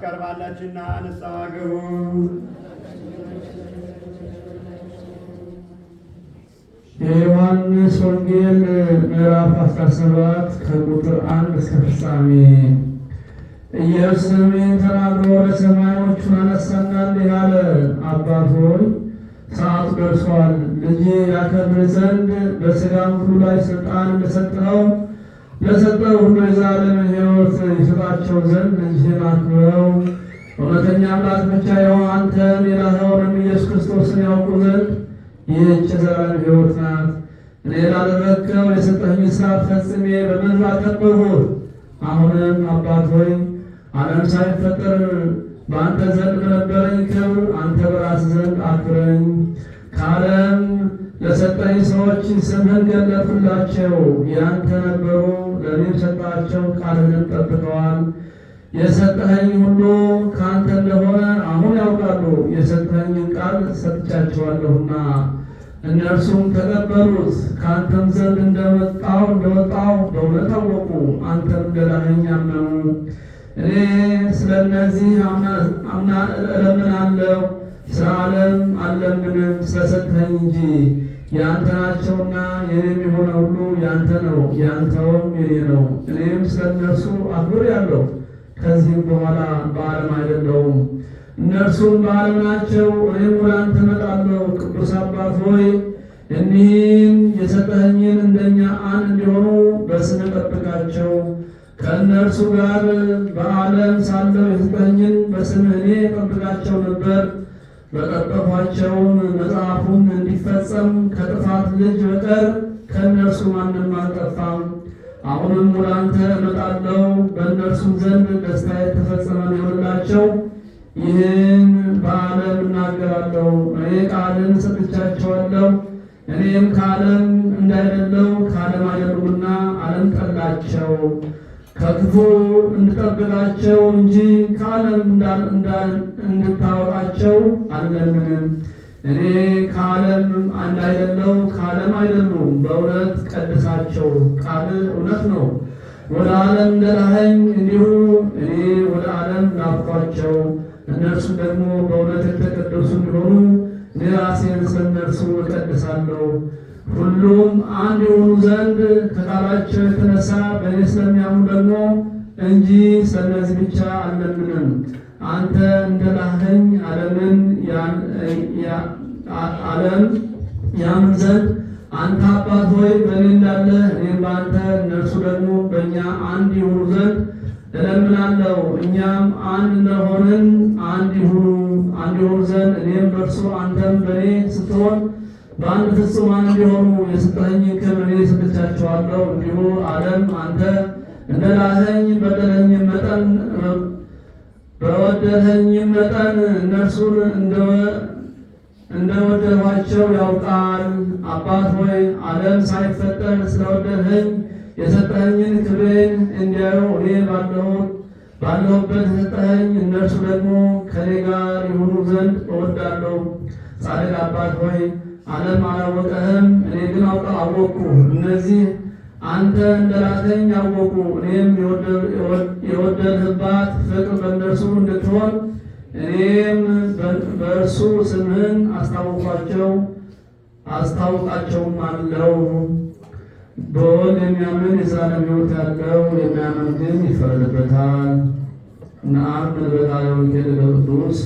ቀርባለችና ንስሐ ግቡ። የዮሐንስ ወንጌል ምዕራፍ 17 ከቁጥር 1 እስከ ፍጻሜ። ኢየሱስም ይህን ተናግሮ ለሰማዮቹን አነሳና እንዲህ አለ፣ አባት ሆይ ሰዓቱ ደርሷል። ልጅ ያከብር ዘንድ በሥጋም ሁሉ ላይ ሥልጣን እንደሰጠኸው ለሰጠው ሁሉ የዘላለምን ሕይወት ይሰጣቸው ዘንድ ልጅህን አክብረው። እውነተኛ አምላክ ብቻ የሆንክ አንተን የላከውንም ኢየሱስ ክርስቶስን ያውቁ ዘንድ ይህች የዘላለም ሕይወት ናት። እኔ ላደረግከው የሰጠኸኝ ሥራ ፈጽሜ በምድር አከበርሁህ። አሁንም አባት ሆይ ዓለም ሳይፈጠር በአንተ ዘንድ በነበረኝ ክብር አንተ በራስህ ዘንድ አክብረኝ። ከዓለም ለሰጠኝ ሰዎች ስምህን ገለጥሁላቸው። ያንተ ነበሩ፣ ለእኔም ሰጣቸው፣ ቃልህንም ጠብቀዋል። የሰጠኸኝ ሁሉ ከአንተ እንደሆነ አሁን ያውቃሉ። የሰጠኸኝን ቃል ሰጥቻቸዋለሁና እነርሱም ተቀበሉት። ከአንተም ዘንድ እንደወጣው በእውነት አወቁ። አንተም እንደላከኝ አመኑ። እኔ ስለ እነዚህ እለምናለሁ፣ ስለ ዓለም አልለምንም፣ ስለሰጠኸኝ እንጂ። ያንተ ናቸውና የኔም የሆነ ሁሉ ያንተ ነው፣ ያንተውም የኔ ነው። እኔም ስለ እነርሱ አክብሬአለሁ። ከዚህም በኋላ በዓለም አይደለሁም፣ እነርሱም በዓለም ናቸው፣ እኔም ወደ አንተ እመጣለሁ። ቅዱስ አባት ሆይ እኒህን የሰጠኸኝን እንደኛ አንድ እንዲሆኑ በስምህ ጠብቃቸው። ከእነርሱ ጋር በዓለም ሳለሁ የሰጠኸኝን በስምህ እኔ ጠብቃቸው ነበር። በጠበኳቸውም መጽሐፉን እንዲፈጸም ከጥፋት ልጅ በቀር ከእነርሱ ማንም አልጠፋም። አሁንም ወደ አንተ እመጣለሁ። በእነርሱም ዘንድ ደስታ የተፈጸመ ይሆንላቸው። ይህን በዓለም እናገራለሁ። እኔ ቃልን ሰጥቻቸዋለሁ። እኔም ከዓለም እንዳይደለው ከዓለም አይደሉምና ዓለም ጠላቸው። ከክፉ እንድጠብቃቸው እንጂ ከዓለም እንድታወጣቸው አልለምንም። እኔ ከዓለም እንዳይደለው ከዓለም አይደሉም። በእውነት ቀድሳቸው፣ ቃልህ እውነት ነው። ወደ ዓለም እንደላከኝ እንዲሁ እኔ ወደ ዓለም ላክኋቸው። እነርሱ ደግሞ በእውነት የተቀደሱ እንዲሆኑ እኔ ራሴን ስለ እነርሱ እቀድሳለሁ። ሁሉም አንድ የሆኑ ዘንድ ከቃላቸው የተነሳ በእኔ ስለሚያምኑ ደግሞ እንጂ ስለነዚህ ብቻ አልለምንም። አንተ እንደላከኝ ዓለም ያምን ዘንድ አንተ አባት ሆይ በእኔ እንዳለ እኔም በአንተ እነርሱ ደግሞ በእኛ አንድ የሆኑ ዘንድ እለምናለሁ። እኛም አንድ እንደሆንን አንድ የሆኑ ዘንድ እኔም በእርሱ አንተም በእኔ ስትሆን በአንድ ፍጹማን እንዲሆኑ የሰጠኸኝን ክብር እኔ ሰጥቻቸዋለሁ። እንዲሁ ዓለም አንተ እንደላከኝ በወደድኸኝም መጠን እነርሱን እንደወደድኋቸው ያውቃል። አባት ሆይ ዓለም ሳይፈጠር ስለወደድኸኝ የሰጠኸኝን ክብሬን እንዲያዩ እኔ ባለሁበት የሰጠኸኝ እነርሱ ደግሞ ከኔ ጋር የሆኑ ዘንድ እወዳለሁ። ጻድቅ አባት ሆይ ዓለም አላወቀህም፣ እኔ ግን አወቅሁ። እነዚህ አንተ እንደላከኝ ያወቁ። እኔም የወደድህባት ፍቅር በእነርሱ እንድትሆን እኔም በእርሱ ስምህን አስታውቃቸውም አለው። በወልድ የሚያምን የዘላለም ሕይወት ያለው፣ የሚያምን ግን ይፈረድበታል። ነአምን በቃለ ወንጌል ቅዱስ